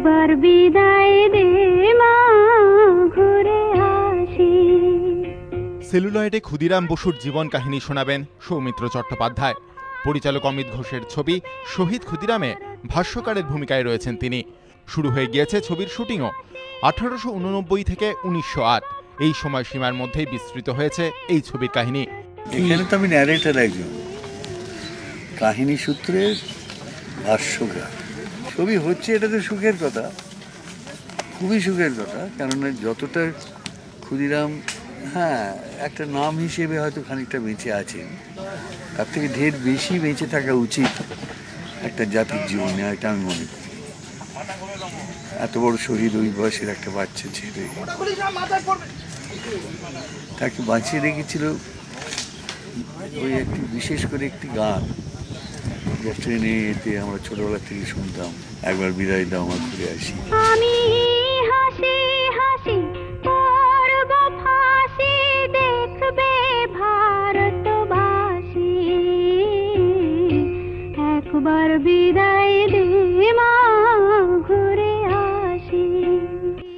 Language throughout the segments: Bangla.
একবার বিদায় দে মা, ঘুরে আসি। সেলুলয়েডে ক্ষুদিরাম বসুর জীবন কাহিনী শোনাবেন সৌমিত্র চট্টোপাধ্যায়। পরিচালক অমিত ঘোষের ছবি শহীদ ক্ষুদিরামে ভাষ্যকারের ভূমিকায় রয়েছেন তিনি। শুরু হয়ে গিয়েছে ছবির শুটিংও। 1889 থেকে 1908 এই সময়সীমার মধ্যেই বিস্তৃত হয়েছে এই ছবির কাহিনী। এখানে তো আমি ন্যারেটর, একজন কাহিনী সূত্রে ভাষ্যকার। ছবি হচ্ছে, এটা তো সুখের কথা, খুবই সুখের কথা। কেননা যতটা ক্ষুদিরাম হ্যাঁ একটা নাম হিসেবে হয়তো খানিকটা বেঁচে আছেন, তার থেকে ঢের বেশি বেঁচে থাকা উচিত একটা জাতির জীবনে, এটা আমি মনে করি। এত বড় শহীদ, ওই বয়সের একটা বাচ্চা ছেলে, তাকে বাঁচিয়ে রেখেছিল ওই একটি বিশেষ করে একটি গান, যা ট্রেনে এতে আমরা ছোটবেলা থেকে শুনতাম, একবার বিদায় দাও মা, ঘুরে আসি। আমি হাসি হাসি করব ফাঁসি, দেখবে ভারতবাসী, একবার বিদায় দে মা, ঘুরে আসি।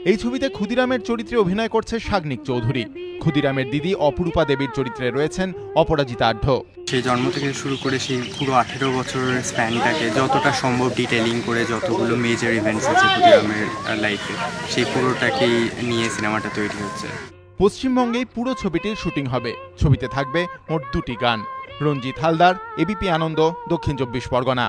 এই ছবিতে ক্ষুদিরামের চরিত্রে অভিনয় করছে সাগ্নিক চৌধুরী। ক্ষুদিরামের দিদি অপরূপা দেবীর চরিত্রে রয়েছেন অপরাজিতা আঢ্য। সেই জন্ম থেকে শুরু করে সেই পুরো 18 বছরের স্প্যানটাকে যতটা সম্ভব ডিটেলিং করে, যতগুলো মেজর ইভেন্টস আছে ক্ষুদিরামের লাইফে, সেই পুরোটাকেই নিয়ে সিনেমাটা তৈরি হচ্ছে। পশ্চিমবঙ্গেই পুরো ছবিটির শুটিং হবে। ছবিতে থাকবে মোট 2টি গান। রঞ্জিত হালদার, এবিপি আনন্দ, দক্ষিণ 24 পরগনা।